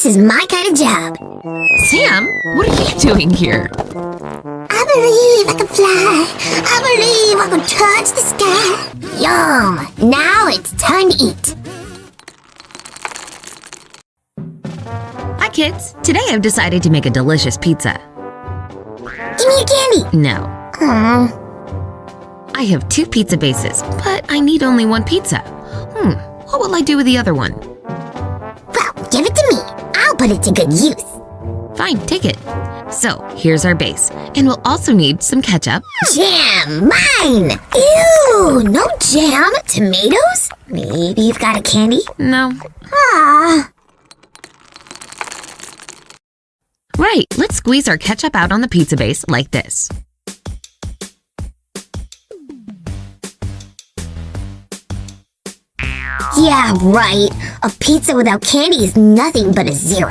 this is my kind of job. Sam, what are you doing here? I believe I can fly. I believe I can touch the sky. Yum! Now it's time to eat. Hi, kids. Today I've decided to make a delicious pizza. Give me a candy. No. I have 2 pizza bases, but I need only 1 pizza. What will I do with the other one? Well, give it to me. I'll put it to good use. Fine, take it. So, here's our base. And we'll also need some ketchup. Jam! Mine! Ew! No jam? Tomatoes? Maybe you've got a candy? No. Ah. Right, let's squeeze our ketchup out on the pizza base like this. Yeah, right. A pizza without candy is nothing but a 0.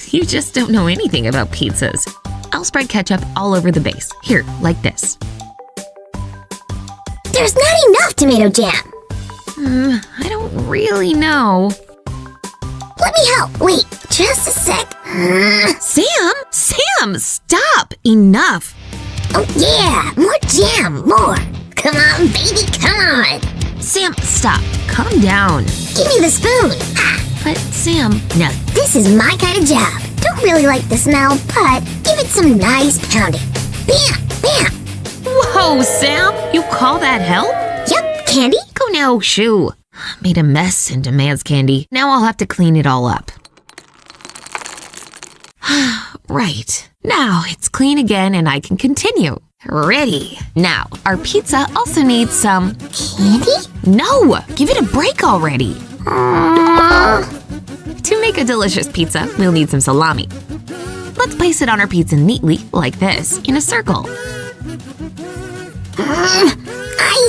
You just don't know anything about pizzas. I'll spread ketchup all over the base. Here, like this. There's not enough tomato jam. I don't really know. Let me help. Wait, just a sec. Sam, stop! Enough! Oh yeah, more jam, more. Come on, baby, come on. Sam, stop. Calm down. Give me the spoon. Ah, But Sam, now this is my kind of job. Don't really like the smell, but give it some nice pounding. Bam, bam. whoa, Sam! You call that help? Yep, candy. Go now, shoo. Made a mess and demands candy. Now I'll have to clean it all up. Right. Now it's clean again and I can continue. Ready. Now, our pizza also needs some… Candy? No! Give it a break already! To make a delicious pizza, we'll need some salami. Let's place it on our pizza neatly, like this, in a circle. I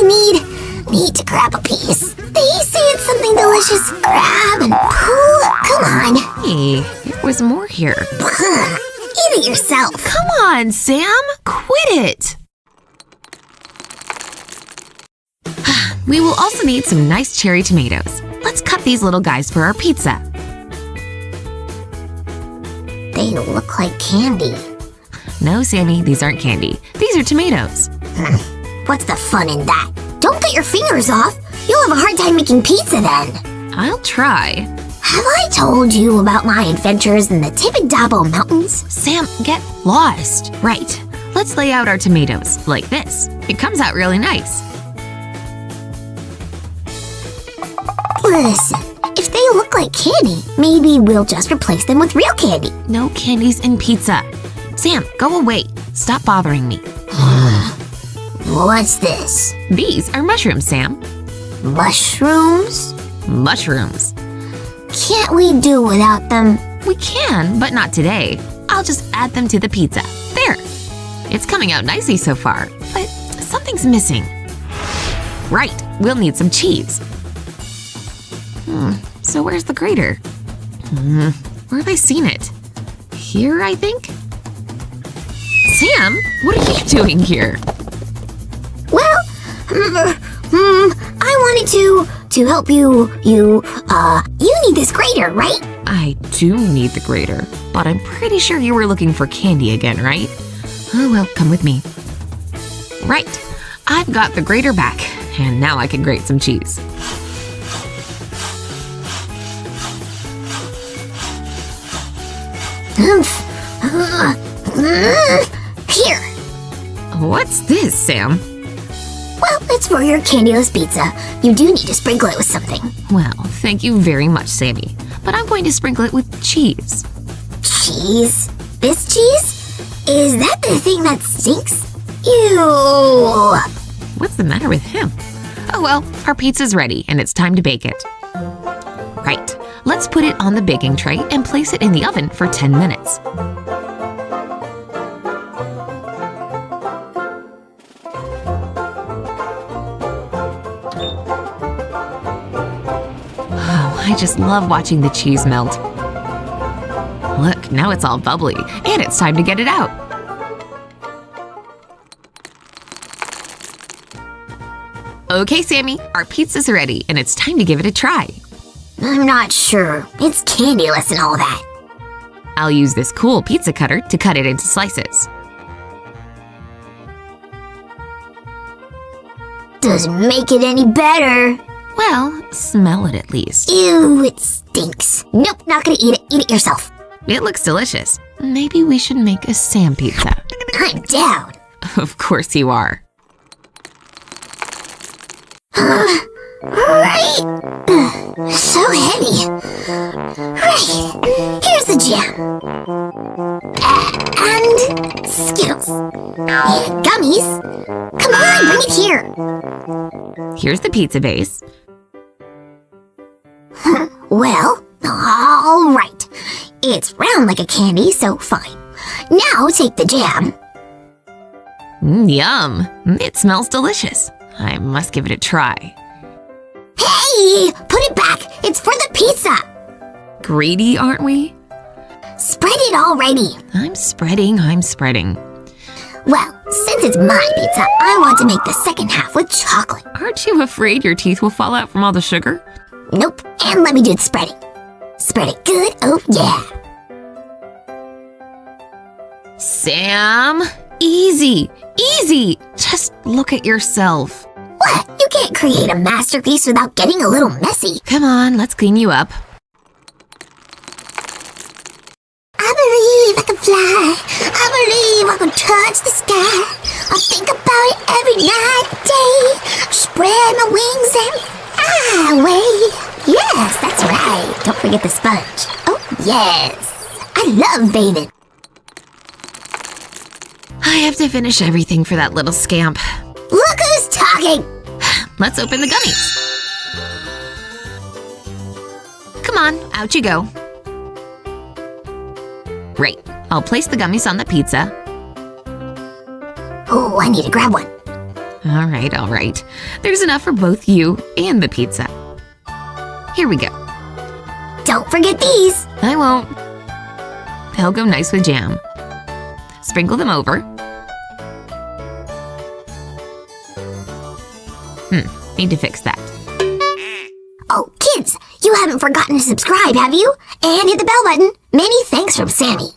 need to grab a piece. They say it's something delicious. Grab and pull. Come on. Hey, there was more here. Eat it yourself. Come on, Sam! Quit it! We will also need some nice cherry tomatoes. Let's cut these little guys for our pizza. They look like candy. No, Sammy, these aren't candy. These are tomatoes. What's the fun in that? Don't cut your fingers off. You'll have a hard time making pizza then. I'll try. Have I told you about my adventures in the Tibidabo Mountains? Sam, get lost. Right. Let's lay out our tomatoes, like this. It comes out really nice. Listen, if they look like candy, maybe we'll just replace them with real candy. No candies in pizza. Sam, go away. Stop bothering me. What's this? These are mushrooms, Sam. Mushrooms? Mushrooms. Can't we do without them? We can, but not today. I'll just add them to the pizza. There. It's coming out nicely so far, but something's missing. Right, we'll need some cheese. So where's the grater? Where have I seen it? Here, I think? Sam, what are you doing here? Well, I wanted to help you. You need this grater, right? I do need the grater, but I'm pretty sure you were looking for candy again, right? Oh well, come with me. Right, I've got the grater back, and now I can grate some cheese. Here. What's this, Sam? Well, it's for your candyless pizza. You do need to sprinkle it with something. Well, thank you very much, Sammy. But I'm going to sprinkle it with cheese. Cheese? This cheese? Is that the thing that stinks? Ew! What's the matter with him? Oh well, our pizza's ready and it's time to bake it. Right, let's put it on the baking tray and place it in the oven for 10 minutes. I just love watching the cheese melt. Look, now it's all bubbly, and it's time to get it out. Okay, Sammy, our pizza's ready, and it's time to give it a try. I'm not sure. It's candyless and all that. I'll use this cool pizza cutter to cut it into slices. Doesn't make it any better. Well, smell it at least. Ew, it stinks. Nope, not gonna eat it. Eat it yourself. It looks delicious. Maybe we should make a Sam pizza. I'm down. Of course you are. Right. So heavy. Right. Here's the jam. And Skittles. And gummies. Come on, bring it here. Here's the pizza base. Well, all right. It's round like a candy, so fine. Now take the jam. Yum! It smells delicious. I must give it a try. Hey! Put it back! It's for the pizza! Greedy, aren't we? Spread it already! I'm spreading. Well, since it's my pizza, I want to make the second half with chocolate. Aren't you afraid your teeth will fall out from all the sugar? Nope, and let me do the spreading. Spread it good, oh yeah! Sam! Easy! Just look at yourself. What? You can't create a masterpiece without getting a little messy. Come on, let's clean you up. I believe I can fly. I believe I can touch the sky. I think about it every night and day. Spread my wings and fly away. Yes, that's right. Don't forget the sponge. Oh, yes. I love bathing. I have to finish everything for that little scamp. Look who's talking. Let's open the gummies. Come on, out you go. Right, I'll place the gummies on the pizza. Oh, I need to grab one. All right. There's enough for both you and the pizza. Here we go. Don't forget these. I won't. They'll go nice with jam. Sprinkle them over. Need to fix that. Oh, kids, you haven't forgotten to subscribe, have you? And hit the bell button. Many thanks from Sammy.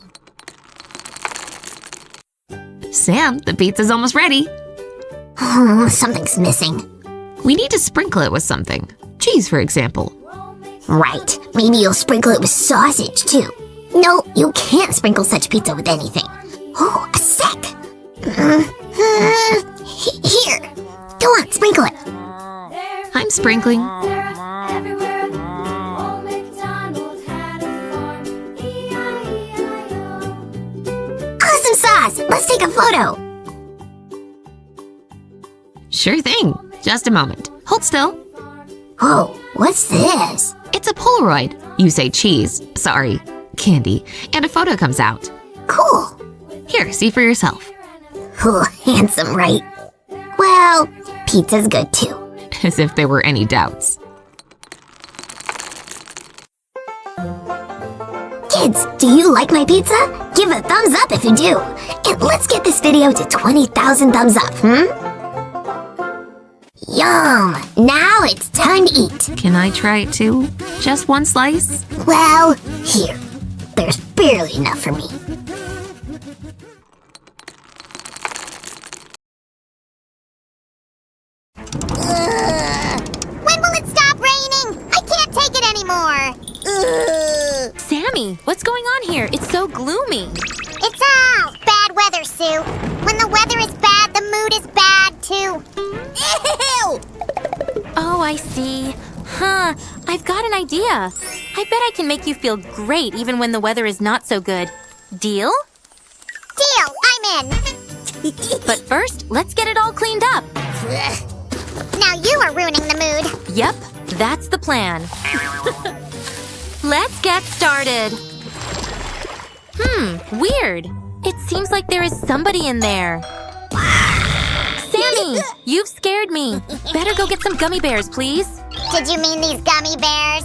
Sam, the pizza's almost ready. Oh, something's missing. We need to sprinkle it with something. Cheese, for example. Right. Maybe you'll sprinkle it with sausage, too. No, you can't sprinkle such pizza with anything. Oh, a sec. Here. Go on, sprinkle it. I'm sprinkling. Awesome sauce! Let's take a photo. Sure thing. Just a moment. Hold still. Oh, what's this? It's a Polaroid. You say cheese, sorry, candy, and a photo comes out. Cool. Here, see for yourself. Oh, handsome, right? Well, pizza's good too. As if there were any doubts. Kids, do you like my pizza? Give a thumbs up if you do. And let's get this video to 20,000 thumbs up, Yum! Now it's time to eat. Can I try it too? Just one slice? Well, here. There's barely enough for me. When will it stop raining? I can't take it anymore. Sammy, what's going on here? It's so gloomy. It's bad weather, Sue. When the weather is bad, the mood is bad too. Ew! Oh, I see. Huh, I've got an idea. I bet I can make you feel great even when the weather is not so good. Deal? Deal, I'm in. But first, let's get it all cleaned up. Now you are ruining the mood. Yep, that's the plan. Let's get started. Weird. It seems like there is somebody in there. Sammy, you've scared me. Better go get some gummy bears, please. Did you mean these gummy bears?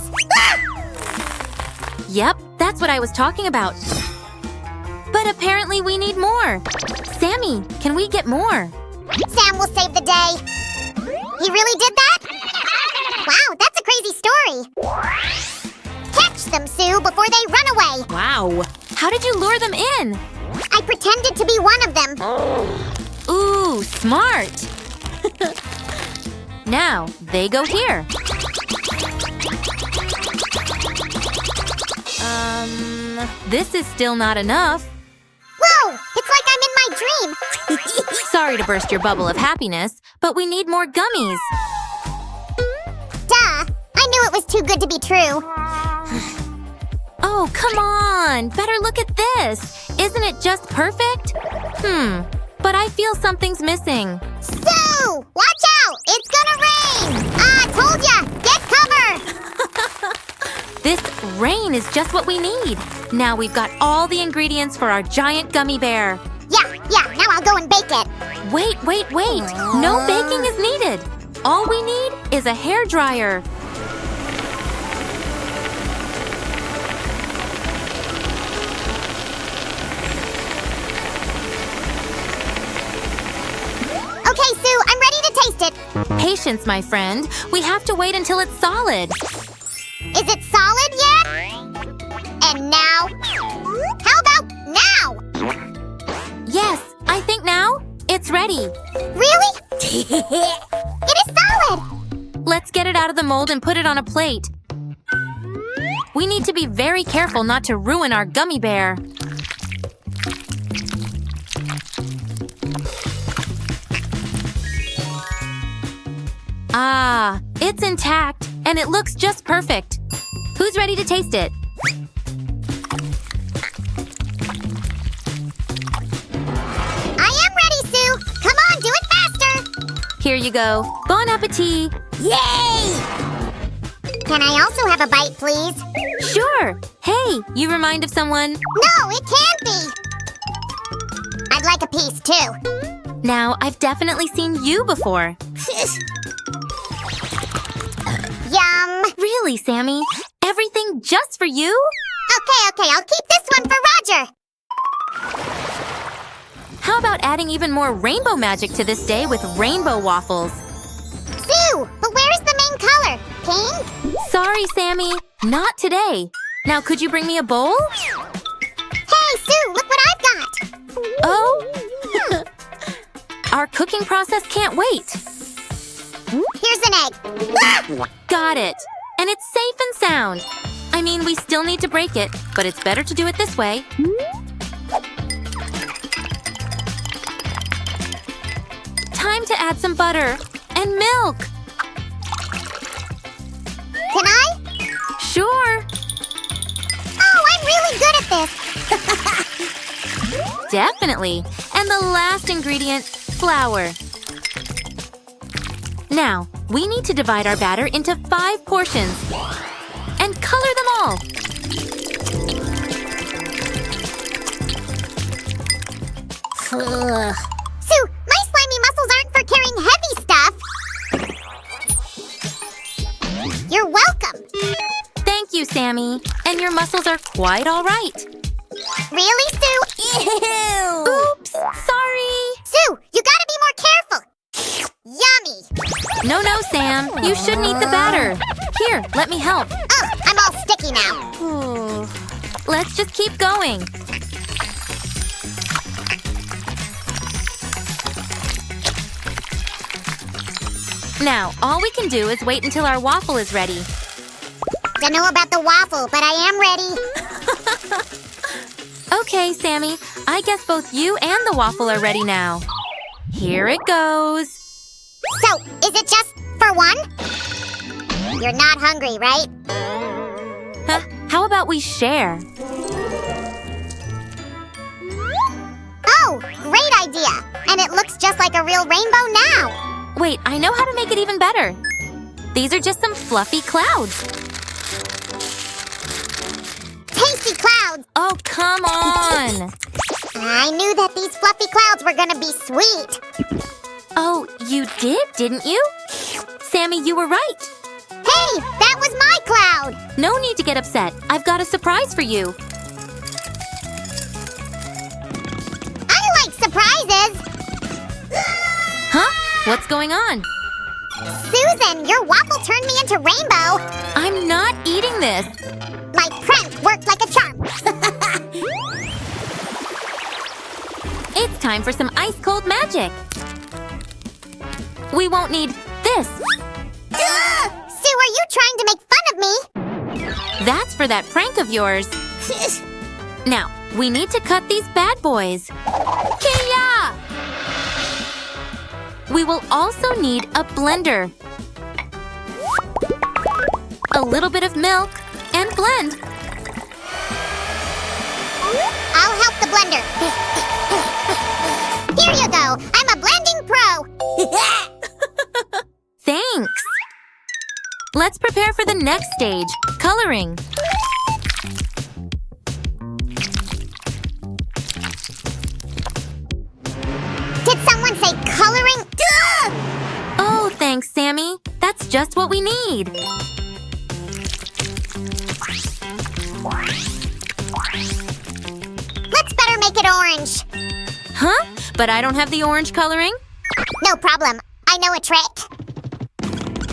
Yep, that's what I was talking about. But apparently we need more. Sammy, can we get more? Sam will save the day. He really did that? Wow, that's a crazy story. them, Sue, before they run away. Wow. How did you lure them in? I pretended to be one of them. Ooh, smart. Now, they go here. This is still not enough. Whoa! It's like I'm in my dream. Sorry to burst your bubble of happiness, but we need more gummies. Duh! I knew it was too good to be true. Oh, come on! Better look at this! Isn't it just perfect? But I feel something's missing. Sue! Watch out! It's gonna rain! I told ya! Get cover! This rain is just what we need. Now we've got all the ingredients for our giant gummy bear. Yeah, now I'll go and bake it. Wait. No baking is needed. All we need is a hairdryer. Okay, Sue, I'm ready to taste it. Patience, my friend. We have to wait until it's solid. Is it solid yet? And now? How about now? Yes, I think now it's ready. Really? It is solid! Let's get it out of the mold and put it on a plate. We need to be very careful not to ruin our gummy bear. Ah, it's intact, and it looks just perfect. Who's ready to taste it? I am ready, Sue! Come on, do it faster! Here you go. Bon appetit! Yay! Can I also have a bite, please? Sure! Hey, you remind of someone? No, it can't be! I'd like a piece, too. Now, I've definitely seen you before. Yum! Really, Sammy? Everything just for you? Okay, I'll keep this one for Roger! How about adding even more rainbow magic to this day with rainbow waffles? Sue, but where's the main color? Pink? Sorry, Sammy. Not today. Now, could you bring me a bowl? Hey, Sue, look what I've got! Oh? Our cooking process can't wait. Here's an egg. Ah! Got it. And it's safe and sound. I mean, we still need to break it, but it's better to do it this way. Time to add some butter and milk. Can I? Sure. Oh, I'm really good at this! Definitely. And the last ingredient, flour. Now, we need to divide our batter into 5 portions and color them all. Sue, my slimy muscles aren't for carrying heavy stuff. You're welcome. Thank you, Sammy. And your muscles are quite all right. Really, Sue? Ew! Oops, sorry. Sue, you gotta be more careful. Yummy. No, Sam. You shouldn't eat the batter. Here, let me help. Ugh, I'm all sticky now. Let's just keep going. Now, all we can do is wait until our waffle is ready. Don't know about the waffle, but I am ready. Okay, Sammy. I guess both you and the waffle are ready now. Here it goes. So, is it just for one? You're not hungry, right? Huh? How about we share? Oh, great idea! And it looks just like a real rainbow now. Wait, I know how to make it even better. These are just some fluffy clouds. Tasty clouds! Oh, come on! I knew that these fluffy clouds were gonna be sweet. Oh, you did, didn't you? Sammy, you were right. Hey, that was my cloud! No need to get upset. I've got a surprise for you. I like surprises! Huh? What's going on? Susan, your waffle turned me into rainbow! I'm not eating this. My prank worked like a charm. It's time for some ice-cold magic. We won't need this. Sue, are you trying to make fun of me? That's for that prank of yours. Now, we need to cut these bad boys. Kia! We will also need a blender. A little bit of milk and blend. I'll help the blender. Here you go. I'm a blending pro. Thanks! Let's prepare for the next stage, coloring. Did someone say coloring? Duh! Oh, thanks, Sammy. That's just what we need. Let's better make it orange. Huh? But I don't have the orange coloring? No problem. I know a trick.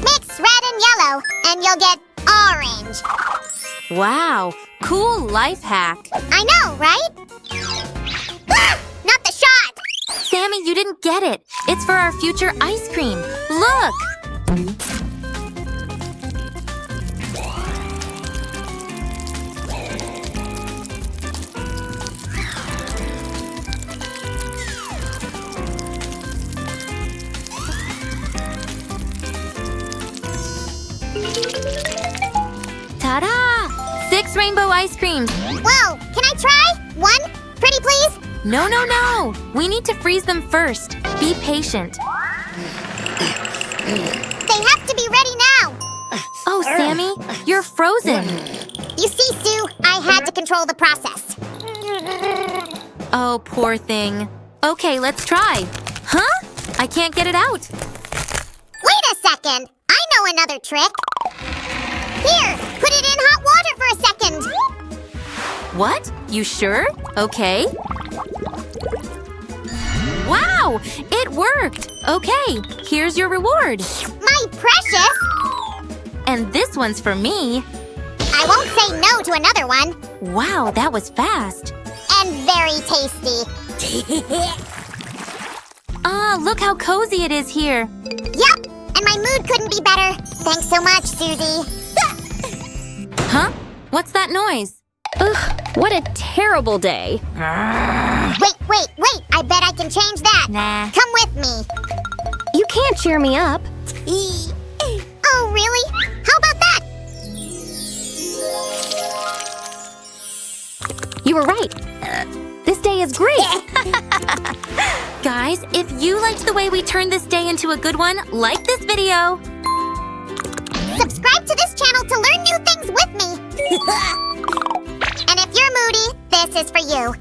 Mix red and yellow, and you'll get orange. Wow, cool life hack. I know, right? Ah! Not the shot! Sammy, you didn't get it. It's for our future ice cream. Look! Ta-da! 6 rainbow ice creams. Whoa, can I try? One? Pretty please? No, no, no! We need to freeze them first. Be patient. They have to be ready now. Oh, Sammy, you're frozen. You see, Sue, I had to control the process. Oh, poor thing. Okay, let's try. Huh? I can't get it out. Wait a second. I know another trick. Here, put it in hot water for a second. What? You sure? Okay. Wow! It worked! Okay, here's your reward. My precious! And this one's for me. I won't say no to another one. Wow, that was fast. And very tasty. Ah, look how cozy it is here. Yup, and my mood couldn't be better. Thanks so much, Susie. Huh? What's that noise? Ugh, what a terrible day. Wait. I bet I can change that. Nah. Come with me. You can't cheer me up. Oh, really? How about that? You were right. This day is great. Guys, if you liked the way we turned this day into a good one, like this video. Subscribe to this channel to learn new things with me. And if you're moody, this is for you.